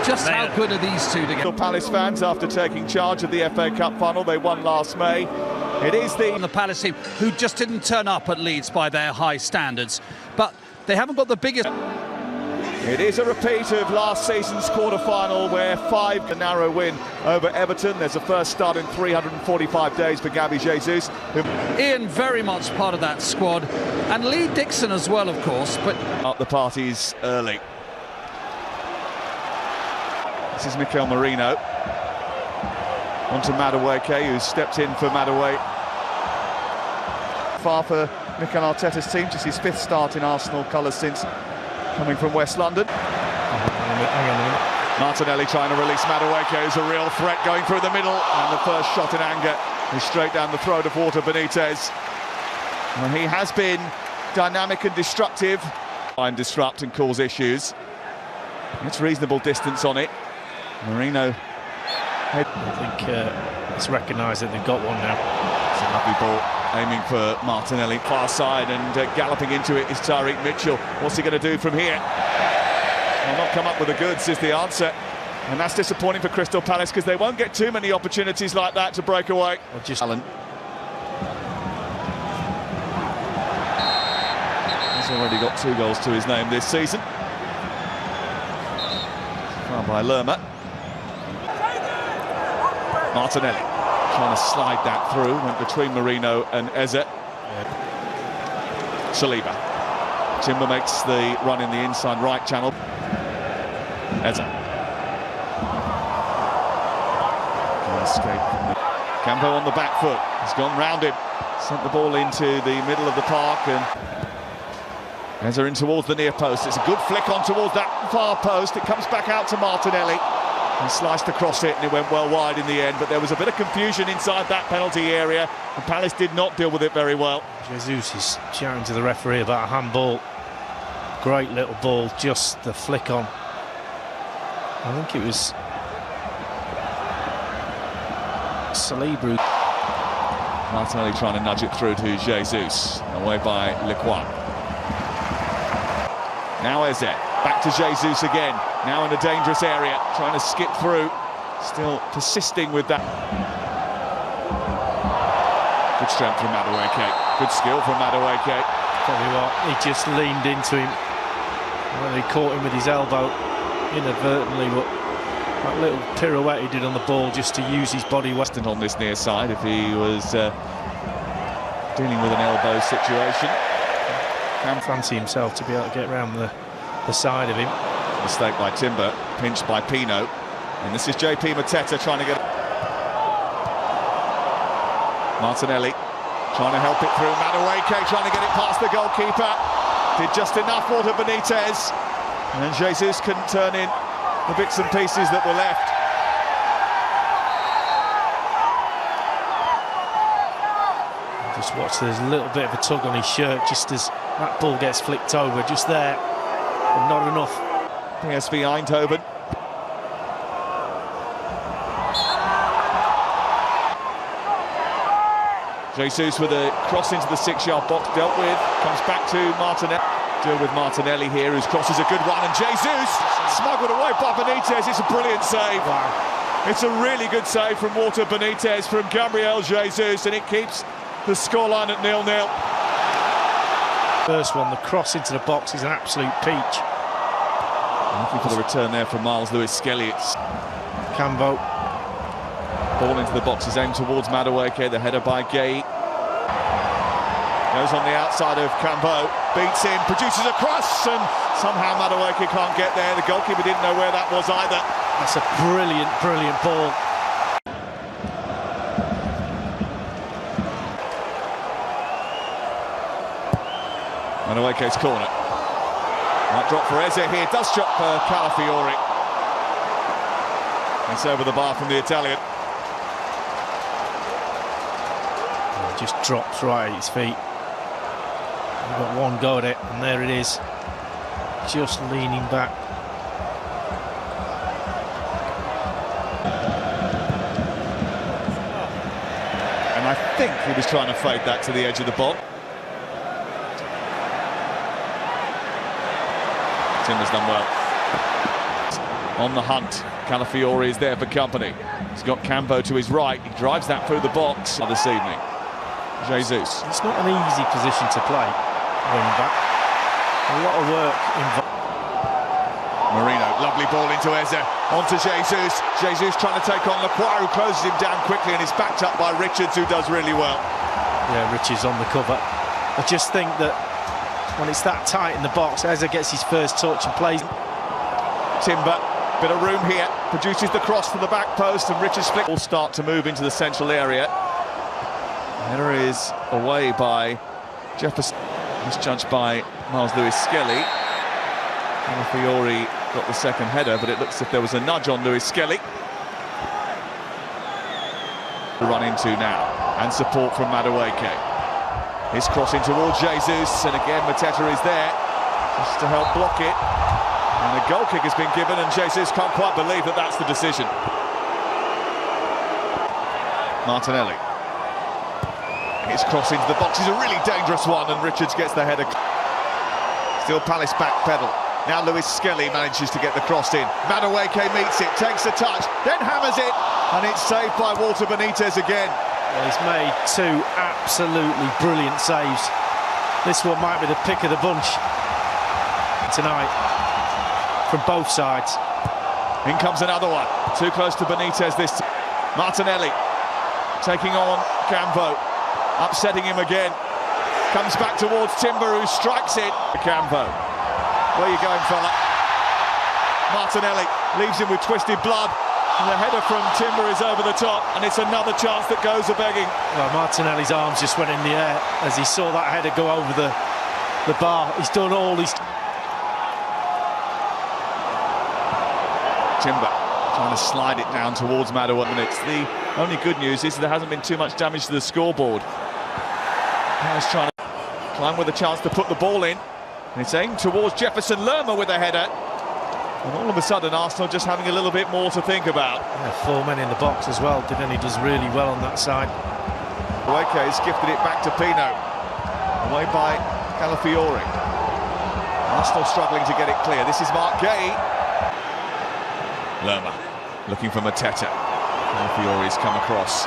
Just how good are these two together? Palace fans, after taking charge of the FA Cup final, they won last May. It is the Palace team who just didn't turn up at Leeds by their high standards, but they haven't got the biggest. It is a repeat of last season's quarter-final where a narrow win over Everton. There's a first start in 345 days for Gabby Jesus. Ian very much part of that squad, and Lee Dixon as well, of course, but up the parties early. This is Mikel Merino. On to Madueke, who's stepped in for Madueke. Far for Mikel Arteta's team, just his 5th start in Arsenal colours since coming from West London. Hang on a minute. Martinelli trying to release Madueke, who's a real threat going through the middle, and the first shot in anger is straight down the throat of Walter Benitez. Well, he has been dynamic and destructive. Disrupt and cause issues. It's reasonable distance on it. Merino. I think it's recognised that they've got one now. It's a lovely ball, aiming for Martinelli, far side, and galloping into it is Tyreek Mitchell. What's he going to do from here? Well, not come up with the goods is the answer. And that's disappointing for Crystal Palace because they won't get too many opportunities like that to break away. Or just Allen. He's already got 2 goals to his name this season. Fouled by Lerma. Martinelli trying to slide that through, went between Merino and Eze. Saliba. Timber makes the run in the inside right channel. Eze. Escape. Campo on the back foot. He's gone round him. Sent the ball into the middle of the park, and Eze in towards the near post. It's a good flick on towards that far post. It comes back out to Martinelli. He sliced across it and it went well wide in the end, but there was a bit of confusion inside that penalty area, and Palace did not deal with it very well. Jesus is shouting to the referee about a handball. Great little ball, just the flick on. I think it was Saliba. Martinelli trying to nudge it through to Jesus, away by Lequois. Now Eze, back to Jesus again, now in a dangerous area, trying to skip through, still persisting with that. Good strength from Madueke, good skill from Madueke. Probably what, he just leaned into him. Well, he caught him with his elbow inadvertently, but that little pirouette he did on the ball just to use his body weight. On this near side, if he was dealing with an elbow situation. Can fancy himself to be able to get around the side of him. Mistake by Timber, pinched by Pino, and this is JP Mateta trying to get Martinelli trying to help it through. Madueke trying to get it past the goalkeeper, did just enough. Walter Benitez, and Jesus couldn't turn in the bits and pieces that were left. Just watch, there's a little bit of a tug on his shirt just as that ball gets flicked over, just there, but not enough. PSV Eindhoven. Jesus with a cross into the 6-yard box, dealt with, comes back to Martinelli. Deal with Martinelli here, whose cross is a good one, and Jesus smuggled away by Benitez. It's a brilliant save. Wow. It's a really good save from Walter Benitez, from Gabriel Jesus, and it keeps the scoreline at 0-0. First one, the cross into the box is an absolute peach. Looking for the return there from Miles Lewis-Skelly. It's Cambo. Ball into the box is aimed towards Madueke, the header by Gay. Goes on the outside of Cambo, beats in, produces a cross, and somehow Madueke can't get there. The goalkeeper didn't know where that was either. That's a brilliant, brilliant ball. Madueke's corner. Might drop for Eze here, does drop for Calafiori. It's over the bar from the Italian. Just drops right at his feet. We've got one go at it, and there it is. Just leaning back. And I think he was trying to fade that to the edge of the box. Timber's done well. on the hunt. Calafiori is there for company. He's got Cambo to his right. He drives that through the box this evening. Jesus. It's not an easy position to play, wing back. A lot of work involved. Marino, lovely ball into Eze, onto Jesus. Jesus trying to take on Lacroix, who closes him down quickly, and is backed up by Richards, who does really well. Yeah, Richards on the cover. I just think that when it's that tight in the box, Eze gets his first touch and plays. Timber, bit of room here, produces the cross to the back post, and Richards flick will start to move into the central area. Header is away by Jefferson, misjudged by Miles Lewis-Skelly. Calafiori got the second header, but it looks as if there was a nudge on Lewis-Skelly. To run into now, and support from Madueke. His crossing towards Jesus, and again Mateta is there just to help block it. And a goal kick has been given, and Jesus can't quite believe that that's the decision. Martinelli. His cross into the box is a really dangerous one, and Richards gets the header. Still Palace back pedal. Now Lewis-Skelly manages to get the cross in. Madueke meets it, takes a touch, then hammers it, and it's saved by Walter Benitez again. Well, he's made two absolutely brilliant saves. This one might be the pick of the bunch tonight from both sides. In comes another one, too close to Benitez this time. Martinelli taking on Cambo, upsetting him again. Comes back towards Timber, who strikes it. Cambo, where you going, fella? Martinelli leaves him with twisted blood, and the header from Timber is over the top, and it's another chance that goes a-begging. Well, Martinelli's arms just went in the air as he saw that header go over the bar. He's done all these. Timber trying to slide it down towards Madueke. The only good news is there hasn't been too much damage to the scoreboard. Now he's trying to climb with a chance to put the ball in, and it's aimed towards Jefferson. Lerma with a header, and all of a sudden Arsenal just having a little bit more to think about. Yeah, 4 men in the box as well. He does really well on that side. Madueke has gifted it back to Pino, away by Calafiori. Arsenal struggling to get it clear. This is Mark Gay. Lerma looking for Mateta. Calafiori's come across.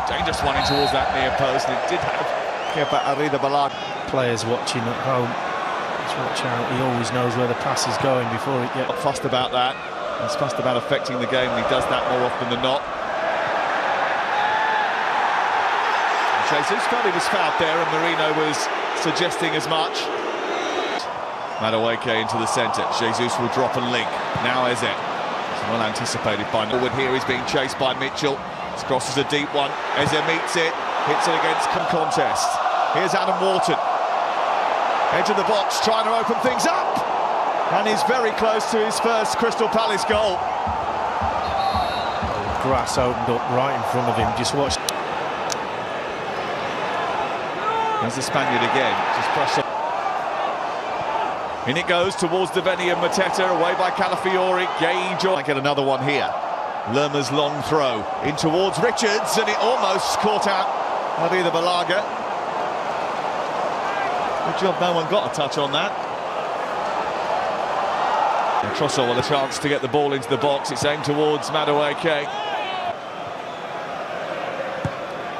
Dangerous one in towards that near post, and it did have Arteta Ballard. Players watching at home, just watch out. He always knows where the pass is going before it gets. Not fussed about that. He's fussed about affecting the game, and he does that more often than not. Jesus felt he was fouled there, and Marino was suggesting as much. Madueke into the centre. Jesus will drop and link. Now Eze. It's well anticipated by Norwood here. He's being chased by Mitchell. This cross is a deep one. Eze meets it. Hits it against contest. Here's Adam Wharton. Edge of the box, trying to open things up. And he's very close to his first Crystal Palace goal. Grass opened up right in front of him. Just watch. There's the Spaniard again. Just press up. In it goes towards Deveni and Mateta, away by Calafiori. Gage, I get another one here. Lerma's long throw in towards Richards, and it almost caught out Arteta Balaga. Good job no one got a touch on that. And Trossard with a chance to get the ball into the box. It's aimed towards Madueke.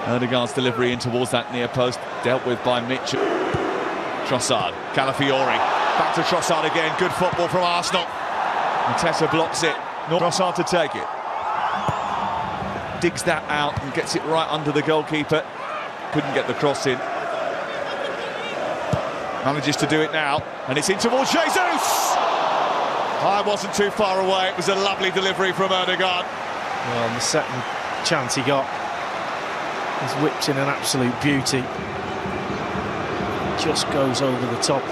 Erdegaard's delivery in towards that near post, dealt with by Mitchell. Trossard, Calafiori. Back to Trossard again, good football from Arsenal. Mateta blocks it, Trossard to take it. Digs that out and gets it right under the goalkeeper. Couldn't get the cross in. Manages to do it now, and it's in towards Jesus! I wasn't too far away, it was a lovely delivery from Erdegaard. Well, the second chance he got, he's whipped in an absolute beauty. Just goes over the top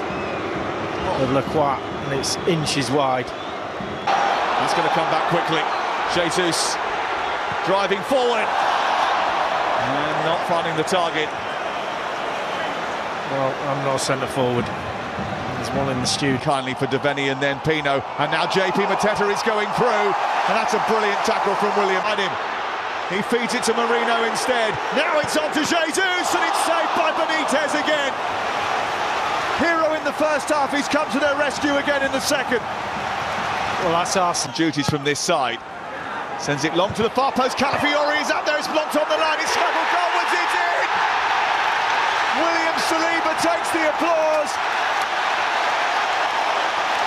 of Lacroix, and it's inches wide. He's going to come back quickly. Jesus driving forward and not finding the target. Well, I'm not centre forward. There's one in the stew. Kindly for Deveni and then Pino, and now JP Mateta is going through, and that's a brilliant tackle from William. He feeds it to Marino instead. Now it's on to Jesus, and it's saved by Benitez again. Hero in in the first half, he's come to their rescue again in the second. Well, that's Arsenal. Duties from this side. Sends it long to the far post. Calafiori is up there, it's blocked on the line, it's smuggled goalwards, it's in! William Saliba takes the applause.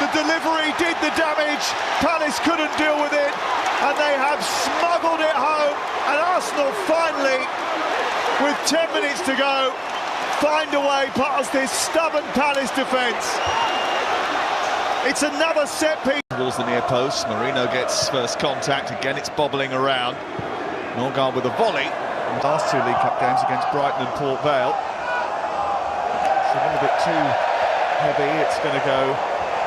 The delivery did the damage, Palace couldn't deal with it, and they have smuggled it home, and Arsenal finally, with 10 minutes to go, find a way past this stubborn Palace defence. It's another set piece. Towards the near post, Marino gets first contact, again it's bobbling around. Norgard with a volley. Last two League Cup games against Brighton and Port Vale. It's a little bit too heavy, it's going to go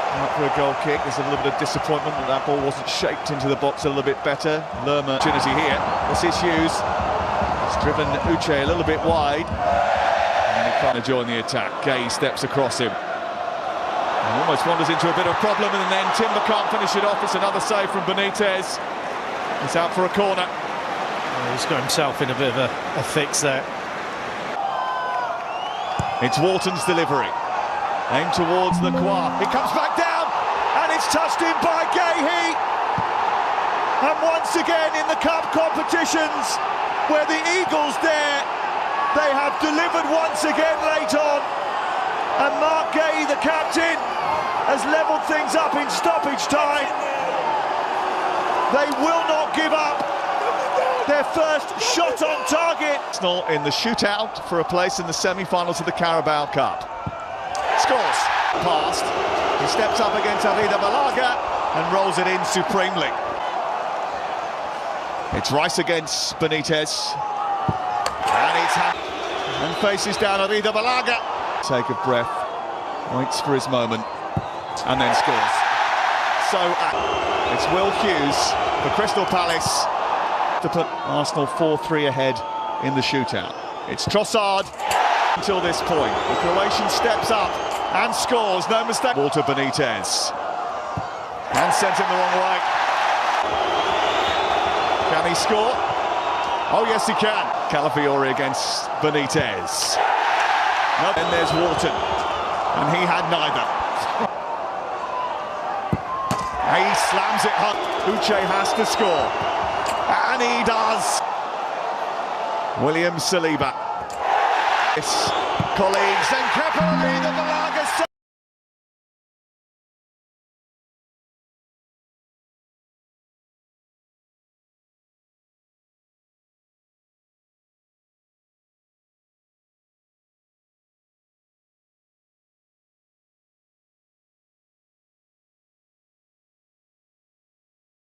out for a goal kick. There's a little bit of disappointment that that ball wasn't shaped into the box a little bit better. Lerma, opportunity here, this is Hughes. He's driven Uche a little bit wide. And he can't join the attack. Gay steps across him. And almost wanders into a bit of a problem, and then Timber can't finish it off. It's another save from Benitez. He's out for a corner. Well, he's got himself in a bit of a fix there. It's Wharton's delivery. Aimed towards the Kwa. It comes back down, and it's touched in by Gay. And once again in the cup competitions, where the Eagles dare, they have delivered once again late on. And Mark Gay, the captain, has levelled things up in stoppage time. They will not give up their first shot on target. Arsenal in the shootout for a place in the semi-finals of the Carabao Cup. Scores. Past. He steps up against Arteta Balaga and rolls it in supremely. It's Rice against Benitez. And it's and faces down Arteta Balaga. Take a breath, waits for his moment, and then scores. So it's Will Hughes for Crystal Palace to put Arsenal 4-3 ahead in the shootout. It's Trossard until this point. The Croatian steps up and scores, no mistake. Ball to Benitez. And sent him the wrong way. Can he score? Oh yes he can. Calafiori against Benitez. No, then there's Wharton, and he had neither. He slams it home. Uche has to score, and he does. William Saliba. His colleagues, and Kepa,